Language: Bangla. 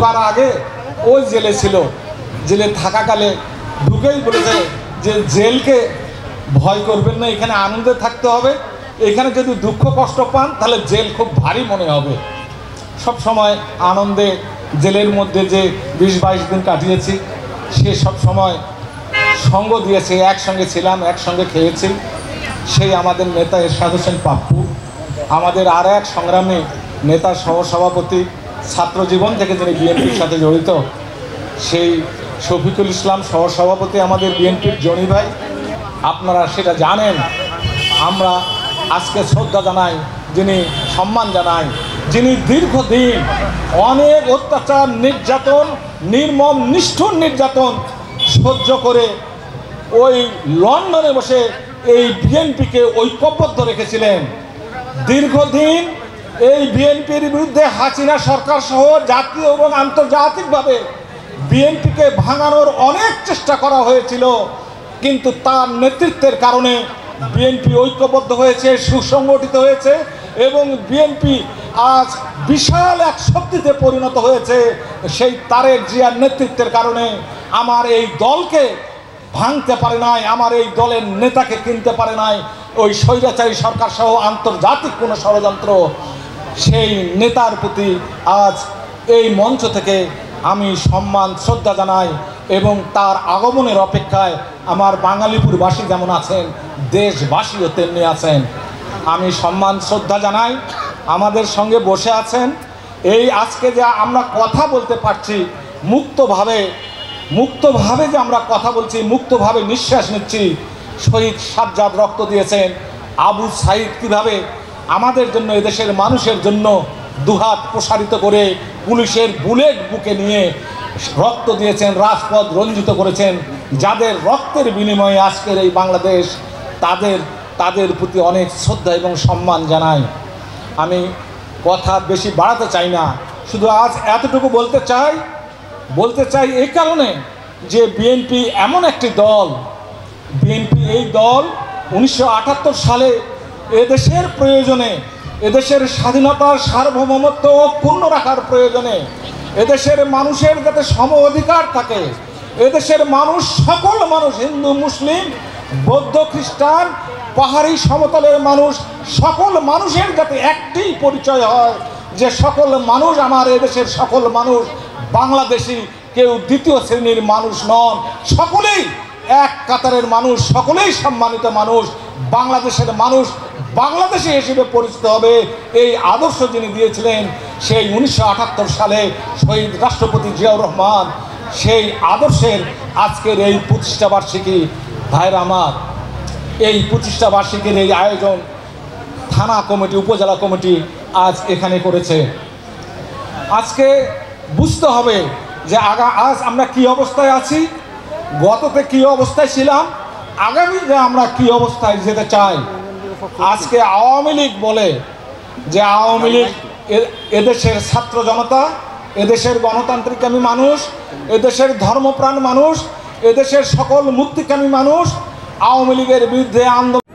তার আগে ওই জেলে ছিল, জেলে থাকাকালে ঢুকেই বলেছে যে জেলকে ভয় করবেন না, এখানে আনন্দে থাকতে হবে, এখানে যদি দুঃখ কষ্ট পান তাহলে জেল খুব ভারী মনে হবে। সব সময় আনন্দে জেলের মধ্যে যে 20-22 দিন কাটিয়েছি, সে সব সময় সঙ্গ দিয়েছে, একসঙ্গে ছিলাম, একসঙ্গে খেয়েছি। সেই আমাদের নেতা এরশাদ হোসেন পাপ্পু, আমাদের আর এক সংগ্রামী নেতা সহসভাপতি, ছাত্র জীবন থেকে যিনি বিএনপির সাথে জড়িত, সেই শফিকুল ইসলাম সহসভাপতি আমাদের বিএনপির জনি ভাই। আপনারা সেটা জানেন। আমরা আজকে শ্রদ্ধা জানাই, যিনি সম্মান জানাই, যিনি দীর্ঘদিন অনেক অত্যাচার, নির্যাতন, নির্মম নিষ্ঠুর নির্যাতন সহ্য করে ওই লন্ডনে বসে এই বিএনপিকে ঐক্যবদ্ধ রেখেছিলেন। দীর্ঘদিন এই বিএনপির বিরুদ্ধে হাসিনা সরকার সহ জাতীয় এবং আন্তর্জাতিকভাবে বিএনপিকে ভাঙানোর অনেক চেষ্টা করা হয়েছিল, কিন্তু তার নেতৃত্বের কারণে বিএনপি ঐক্যবদ্ধ হয়েছে, সুসংগঠিত হয়েছে এবং বিএনপি আজ বিশাল এক শক্তিতে পরিণত হয়েছে। সেই তারেক জিয়ার নেতৃত্বের কারণে আমার এই দলকে ভাঙতে পারে নাই, আমার এই দলের নেতাকে কিনতে পারে নাই ওই স্বৈরাচারী সরকার সহ আন্তর্জাতিক কোনো ষড়যন্ত্র। সেই নেতার প্রতি আজ এই মঞ্চ থেকে আমি সম্মান শ্রদ্ধা জানাই এবং তার আগমনের অপেক্ষায় আমার বাঙালিপুরবাসী যেমন আছেন, দেশবাসীও তেমনি আছেন। আমি সম্মান শ্রদ্ধা জানাই। আমাদের সঙ্গে বসে আছেন, এই আজকে যে আমরা কথা বলতে পারছি মুক্তভাবে যে আমরা কথা বলছি, মুক্তভাবে নিঃশ্বাস নিচ্ছি। শহীদ সাজ্জাদ রক্ত দিয়েছেন, আবু সাইদ কীভাবে আমাদের জন্য, এদেশের মানুষের জন্য দুহাত প্রসারিত করে পুলিশের বুলেট বুকে নিয়ে রক্ত দিয়েছেন, রাজপথ রঞ্জিত করেছেন, যাদের রক্তের বিনিময়ে আজকের এই বাংলাদেশ, তাদের প্রতি অনেক শ্রদ্ধা এবং সম্মান জানাই। আমি কথা বেশি বাড়াতে চাই না, শুধু আজ এতটুকু বলতে চাই এই কারণে যে বিএনপি এমন একটি দল, বিএনপি এই দল 1978 সালে এদেশের প্রয়োজনে, এদেশের স্বাধীনতার সার্বভৌমত্ব অক্ষুণ্ণ রাখার প্রয়োজনে, এদেশের মানুষের যাতে সম অধিকার থাকে, এদেশের মানুষ, সকল মানুষ, হিন্দু মুসলিম বৌদ্ধ খ্রিস্টান পাহাড়ি সমতলের মানুষ, সকল মানুষের যাতে একটি পরিচয় হয় যে সকল মানুষ, আমার এদেশের সকল মানুষ বাংলাদেশি, কেউ দ্বিতীয় শ্রেণীর মানুষ নন, সকলেই এক কাতারের মানুষ, সকলেই সম্মানিত মানুষ, বাংলাদেশের মানুষ বাংলাদেশি হিসেবে পরিচিত হবে। এই আদর্শ যিনি দিয়েছিলেন সেই 1978 সালে শহীদ রাষ্ট্রপতি জিয়াউর রহমান, সেই আদর্শের আজকের এই প্রতিষ্ঠাবার্ষিকী। ভাইরা আমার, এই প্রতিষ্ঠাবার্ষিকীর এই আয়োজন থানা কমিটি, উপজেলা কমিটি আজ এখানে করেছে। আজকে বুঝতে হবে যে আজ আমরা কি অবস্থায় আছি, গততে কি অবস্থায় ছিলাম, আগামীতে আমরা কি অবস্থায় যেতে চাই। আজকে আওয়ামী লীগ বলে যে আওয়ামী লীগ এদেশের ছাত্র জনতা, এদেশের গণতান্ত্রিকামী মানুষ, এদেশের ধর্মপ্রাণ মানুষ, এদেশের সকল মুক্তিকামী মানুষ আওয়ামী লীগের বিরুদ্ধে আন্দোলন